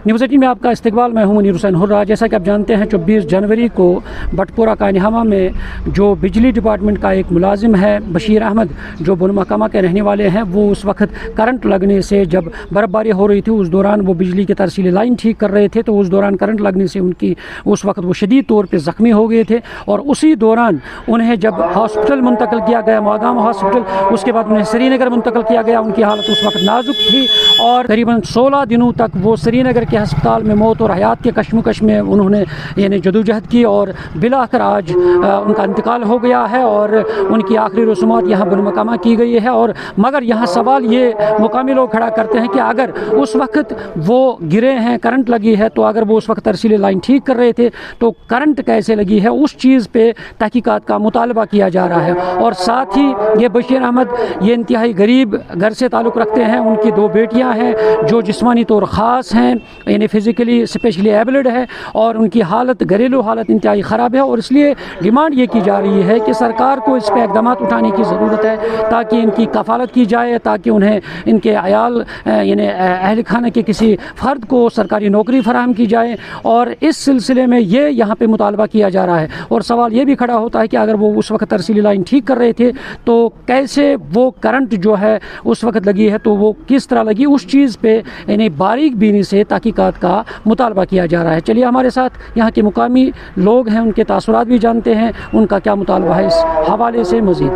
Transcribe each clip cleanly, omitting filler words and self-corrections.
News 18 में आपका इस्तकबाल। मैं हूं मुनीर हुसैन हुर्रा। जैसा कि आप जानते हैं 24 जनवरी को बटपुरा कानिहामा में जो बिजली डिपार्टमेंट का एक मुलाजिम है बशीर अहमद, जो बुनमकामा के रहने वाले हैं, वो उस वक्त करंट लगने से, जब बर्फ़बारी हो रही थी उस दौरान वो बिजली की तरसीली लाइन ठीक कर रहे थे, तो उस दौरान करंट लगने से उनकी उस वक्त वो शदीद तौर पर ज़ख्मी हो गए थे। और उसी दौरान उन्हें जब हॉस्पिटल मुंतकिल किया गया, मागाम हॉस्पिटल, उसके बाद उन्हें श्रीनगर मुंतकिल किया गया। उनकी हालत उस वक्त नाजुक थी और करीबन 16 दिनों तक वो श्रीनगर के अस्पताल में मौत और हयात के कशमकश में उन्होंने यानी जदोजहद की और बिलाखिर आज उनका इंतकाल हो गया है और उनकी आखिरी रसूमात यहाँ बुनमकामा की गई है। और मगर यहाँ सवाल ये मुकामी लोग खड़ा करते हैं कि अगर उस वक्त वो गिरे हैं, करंट लगी है, तो अगर वो उस वक्त तरसीली लाइन ठीक कर रहे थे तो करंट कैसे लगी है, उस चीज़ पे तहकीकात का मुतालबा किया जा रहा है। और साथ ही ये बशीर अहमद ये इंतहाई गरीब घर से ताल्लुक़ रखते हैं। उनकी 2 बेटियाँ हैं जो जिस्मानी तौर ख़ास हैं, यानी फ़िज़िकली स्पेशली एबल्ड है और उनकी हालत, घरेलू हालत इंतहाई ख़राब है। और इसलिए डिमांड ये की जा रही है कि सरकार को इस पर इक़दाम उठाने की ज़रूरत है ताकि इनकी कफ़ालत की जाए, ताकि उन्हें इनके अयाल यानी अहल खाना के किसी फ़र्द को सरकारी नौकरी फराहम की जाए। और इस सिलसिले में ये यहाँ पे मुतालबा किया जा रहा है। और सवाल ये भी खड़ा होता है कि अगर वो उस वक्त तरसीली लाइन ठीक कर रहे थे तो कैसे वो करंट जो है उस वक्त लगी है, तो वो किस तरह लगी, उस चीज़ पे यानी बारीक बीनी से तहकीकात का मुतालबा किया जा रहा है। चलिए हमारे साथ यहाँ के मुकामी लोग हैं, उनके तासुरात भी जानते हैं, उनका क्या मुतालबा है इस हवाले से मज़ीद।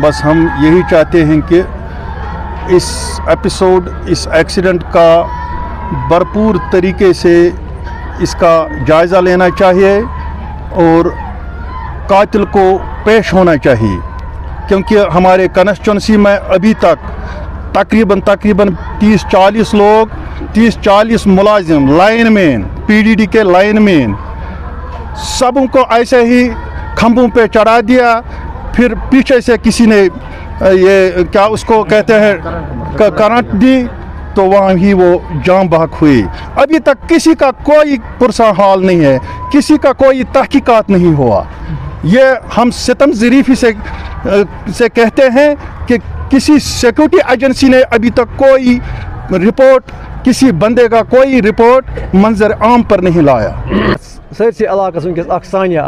बस हम यही चाहते हैं कि इस एपिसोड, इस एक्सीडेंट का भरपूर तरीके से इसका जायज़ा लेना चाहिए और कातिल को पेश होना चाहिए, क्योंकि हमारे कंस्टिट्यूंसी में अभी तक तकरीबन 30-40 लोग, 30-40 मुलाजिम, लाइनमैन, पीडीडी के लाइनमैन, सबों को ऐसे ही खंभों पे चढ़ा दिया। फिर पीछे से किसी ने ये क्या उसको कहते हैं करंट दी, तो वहाँ ही वो जान बहक हुई। अभी तक किसी का कोई पुरसा हाल नहीं है, किसी का कोई तहकीकात नहीं हुआ। ये हम सितम ज़रीफ़ी से कहते हैं कि किसी सिक्योरिटी एजेंसी ने अभी तक कोई रिपोर्ट, किसी बंदे का कोई रिपोर्ट मंजर आम पर नहीं लाया। सरसी इलाकस वनकस अख सानिया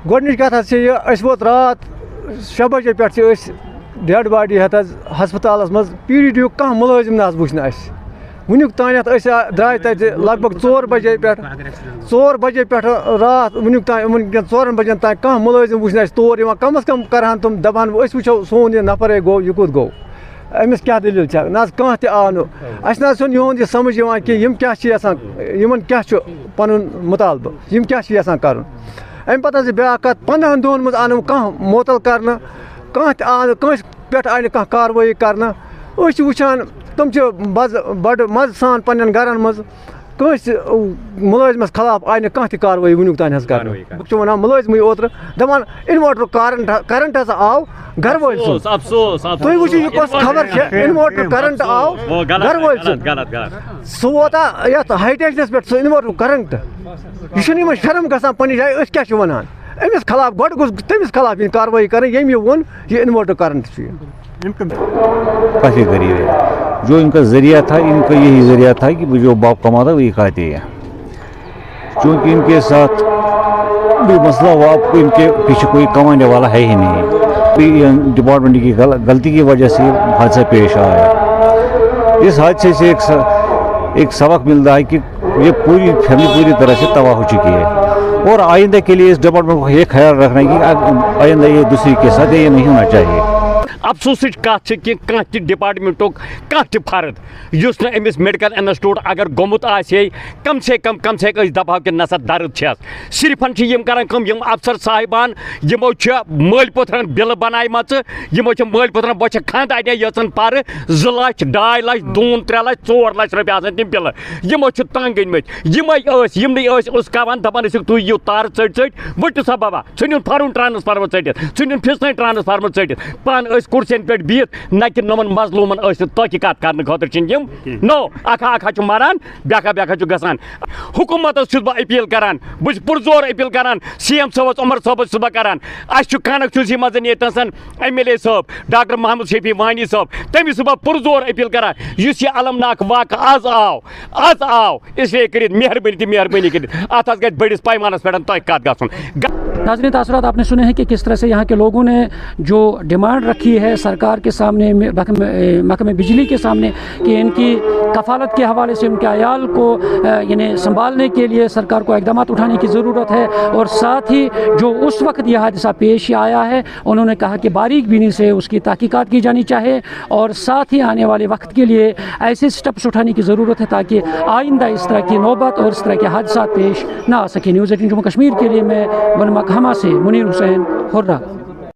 गोडनिच कथ ये वोत रात 6 बजे पे डेड बॉडी हेत हस्पताल मज पीडीडी कह मुलाजिम ना वुच वुनिक तान द्राय तत लगभग 4 बजे पे रात वुनिक तान 4 बजन तान कह मुलाजिम वुच तौर कम अज कम करहन तुम दपान अस वो सोन यह नफर गो यह कुत गो अमिस क्या दलील ना कह तह न अस यह समझ कि यम क्या क्या पन मुतालबा यम क्या कर अम पे ब्या कत 15 दोहन मज आन कह मोतल कर कंस पे आय कह कार्रवाई कर वुचान तुम बड़ मज सान पन्न गरन मज कंस मुलाजिमस खिलाफ आय कह कार्रवाई वुनिक तान कर वन मुलाजिम ओतर दपान इन्वर्टर करंट हसा आव घर वोल तुम वो कस खबर इन्वर्टर करंट आव घर वोल सह वोता ये हाई टेंशनस पे इन्वर्टर करंट यह शर्म गसान पन्नी जाए क्या वनान अमिस खिलाफ गो तमिस खिलाफ कार्रवाई कर यम वोन यह इन्वर्टर करंट काफ़ी गरीब है। जो इनका ज़रिया था, इनका यही ज़रिया था कि जो बाप कमाता वही खाते हैं। क्योंकि इनके साथ भी मसला हुआ, आपको इनके पीछे कोई कमाने वाला है ही नहीं। डिपार्टमेंट की गलती की वजह से हादसा पेश आया। इस हादसे से एक सबक मिलता है कि ये पूरी फैमिली पूरी तरह से तबाह हो चुकी है और आइंदा के लिए इस डिपार्टमेंट को ये ख्याल रखना है कि आइंदा ये दूसरी के साथ ये नहीं होना चाहिए। अफसोस कत कि डिपार्टमेंटो कह फर्द उस अमिस मेडिकल इंस्टीट्यूट अगर गोमुत आसे कम से कम दपा कि नसा दर्द सिर्फन कर अफसर साहिबान यमो मल पुथरन बिल बनाम यमो मल पुथरन बो खंड अने यन पर 2 लाख 2.5 लाख 3 लाख 4 लाख रुपये आसान तम बिल यमो तंग गमत यमन उसकान दपान तु यू तार चट वटू सा बाबा इन फर्म ट्रांसफार्मर चटित इन फिसन ट्रांसफार्मर चटित पान کرسین پہ بہت نہ کہ نمن مظلومن تحقیقات کرنے خاطر نو اکھا مران بیاکھا گژھان حکومتس بہ اپیل کران بہ پرزور اپیل کران سی ایم صٲبس عمر صٲبس بہ کران اس کانسٹیچوسی مزن یتنسن ایم ایل اے صٲب ڈاکٹر محمد شفیع وانی صٲب تمس بہ پرزور اپیل کران اس یہ المناک واقع آز آو اس لیے کرت مہربانی کرت ات گژھِ بڑس پیمانس پہ تحقیقات گژھن. ناظرین تاثرات آپ نے سنے ہیں کہ کس طرح سے یہاں کے لوگوں نے جو ڈیمانڈ رکھی ہے سرکار کے سامنے محکمہ بجلی کے سامنے کہ ان کی کفالت کے حوالے سے ان کے عیال کو یعنی سنبھالنے کے لیے سرکار کو اقدامات اٹھانے کی ضرورت ہے، اور ساتھ ہی جو اس وقت یہ حادثہ پیش آیا ہے انہوں نے کہا کہ باریک بینی سے اس کی تحقیقات کی جانی چاہیے، اور ساتھ ہی آنے والے وقت کے لیے ایسے سٹیپس اٹھانے کی ضرورت ہے تاکہ آئندہ اس طرح کی نوبت اور اس طرح کے حادثات پیش نہ آ سکے. نیوز 18 جموں کشمیر کے لیے میں بنما کھما سے منیر حسین ہرہ.